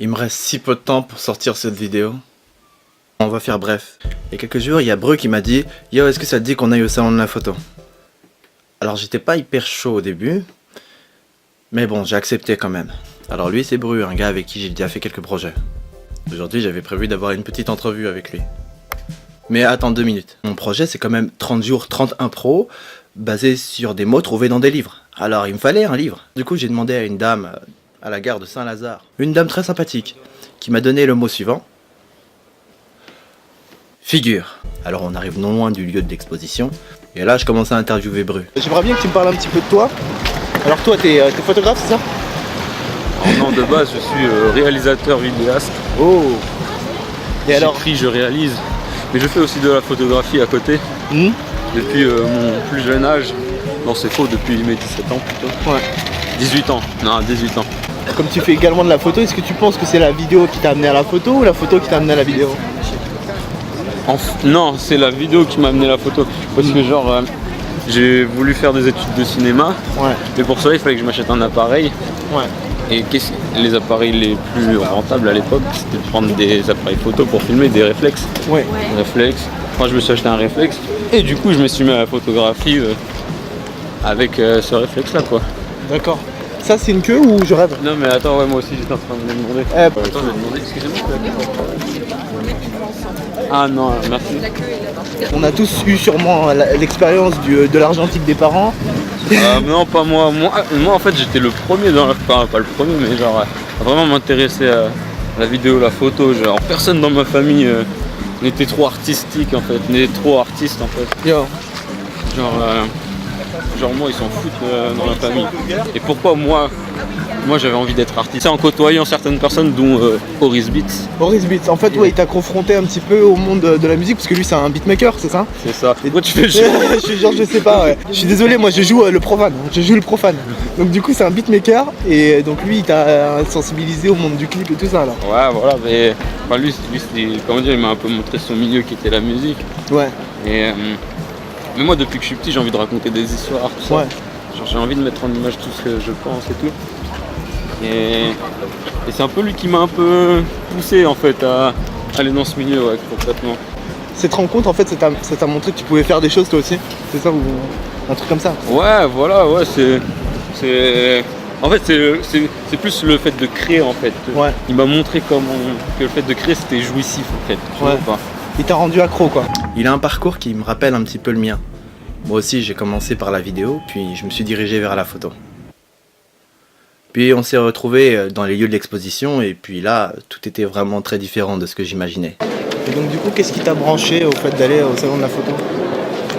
Il me reste si peu de temps pour sortir cette vidéo. On va faire bref. Il y a quelques jours, il y a Bru qui m'a dit « Yo, est-ce que ça te dit qu'on aille au salon de la photo ?» Alors j'étais pas hyper chaud au début, mais bon, j'ai accepté quand même. Alors lui c'est Bru, un gars avec qui j'ai déjà fait quelques projets. Aujourd'hui j'avais prévu d'avoir une petite entrevue avec lui. Mais attends 2 minutes. Mon projet c'est quand même 30 jours, 30 impros, basé sur des mots trouvés dans des livres. Alors il me fallait un livre. Du coup j'ai demandé à une dame à la gare de Saint-Lazare, une dame très sympathique, qui m'a donné le mot suivant. Figure. Alors on arrive non loin du lieu de l'exposition, et là je commence à interviewer Bru. J'aimerais bien que tu me parles un petit peu de toi. Alors toi t'es photographe, c'est ça? Non, de base je suis réalisateur vidéaste. Oh. Et alors J'écris, je réalise, mais je fais aussi de la photographie à côté. Depuis mon plus jeune âge. Non c'est faux, depuis mes 17 ans plutôt. Ouais. 18 ans, non 18 ans. Comme tu fais également de la photo, est-ce que tu penses que c'est la vidéo qui t'a amené à la photo ou la photo qui t'a amené à la vidéo? Non, c'est la vidéo qui m'a amené la photo. Parce que genre, j'ai voulu faire des études de cinéma. Ouais. Mais pour ça, il fallait que je m'achète un appareil. Ouais. Et les appareils les plus rentables à l'époque, c'était de prendre des appareils photo pour filmer, des réflexes. Ouais. Réflexes. Moi, je me suis acheté un réflexe. Et du coup, je me suis mis à la photographie avec ce réflexe-là, quoi. D'accord. Ça c'est une queue ou je rêve? Non, mais attends, ouais, moi aussi, j'étais en train de me demander. Attends, je vais demander, excusez-moi. Ah non, merci. On a tous eu sûrement l'expérience de l'argentique des parents. Non, pas moi. Moi, en fait, j'étais le premier dans la... Enfin, pas le premier, mais genre, à vraiment m'intéresser à la vidéo, la photo. Genre, personne dans ma famille n'était trop artistique, en fait. N'était trop artiste, en fait. Yo. Genre moi, ils s'en foutent dans la famille. Et pourquoi moi j'avais envie d'être artiste? C'est en côtoyant certaines personnes, dont Horace Beats. Horace Beats, en fait, ouais, il t'a confronté un petit peu au monde de la musique, parce que lui, c'est un beatmaker, c'est ça? C'est ça. Et toi, tu fais je sais pas, ouais. Je suis désolé, moi, je joue le profane. Je joue le profane. Donc, du coup, c'est un beatmaker, et donc, lui, il t'a sensibilisé au monde du clip et tout ça, là. Ouais, voilà, mais enfin, lui comment dire, il m'a un peu montré son milieu qui était la musique. Ouais. Et mais moi, depuis que je suis petit, j'ai envie de raconter des histoires, tout ça. Ouais. Genre, j'ai envie de mettre en image tout ce que je pense et tout. Et c'est un peu lui qui m'a un peu poussé en fait à aller dans ce milieu, ouais, complètement. Cette rencontre, en fait, ça t'a montré que tu pouvais faire des choses toi aussi? C'est ça, ou un truc comme ça? Ouais, voilà, ouais, en fait, c'est plus le fait de créer en fait. Ouais. Il m'a montré que le fait de créer c'était jouissif en fait. Tu vois, pas. Il t'a rendu accro, quoi. Il a un parcours qui me rappelle un petit peu le mien. Moi aussi j'ai commencé par la vidéo, puis je me suis dirigé vers la photo. Puis on s'est retrouvés dans les lieux de l'exposition, et puis là, tout était vraiment très différent de ce que j'imaginais. Et donc, du coup, qu'est-ce qui t'a branché au fait d'aller au salon de la photo?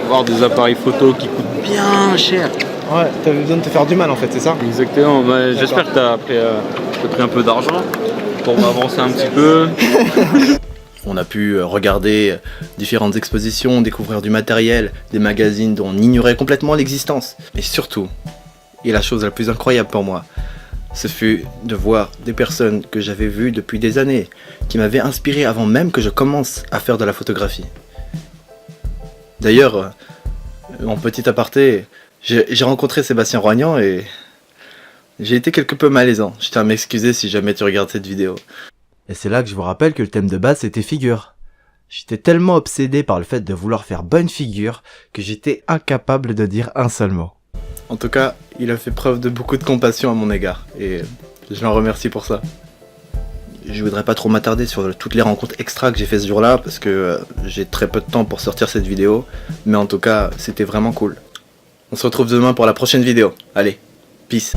Avoir des appareils photo qui coûtent bien cher. Ouais, t'avais besoin de te faire du mal, en fait, c'est ça? Exactement, bah, j'espère que t'as pris un peu d'argent pour m'avancer un petit peu. On a pu regarder différentes expositions, découvrir du matériel, des magazines dont on ignorait complètement l'existence. Et surtout, et la chose la plus incroyable pour moi, ce fut de voir des personnes que j'avais vues depuis des années, qui m'avaient inspiré avant même que je commence à faire de la photographie. D'ailleurs, en petit aparté, j'ai rencontré Sébastien Roignan et j'ai été quelque peu malaisant. Je tiens à m'excuser si jamais tu regardes cette vidéo. Et c'est là que je vous rappelle que le thème de base c'était figure. J'étais tellement obsédé par le fait de vouloir faire bonne figure que j'étais incapable de dire un seul mot. En tout cas, il a fait preuve de beaucoup de compassion à mon égard, et je l'en remercie pour ça. Je voudrais pas trop m'attarder sur toutes les rencontres extra que j'ai fait ce jour-là, parce que j'ai très peu de temps pour sortir cette vidéo, mais en tout cas, c'était vraiment cool. On se retrouve demain pour la prochaine vidéo. Allez, peace.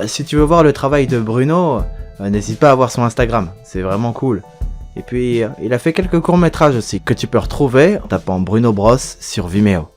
Si tu veux voir le travail de Bruno, n'hésite pas à voir son Instagram, c'est vraiment cool. Et puis, il a fait quelques courts-métrages aussi, que tu peux retrouver en tapant Bruno Bros sur Vimeo.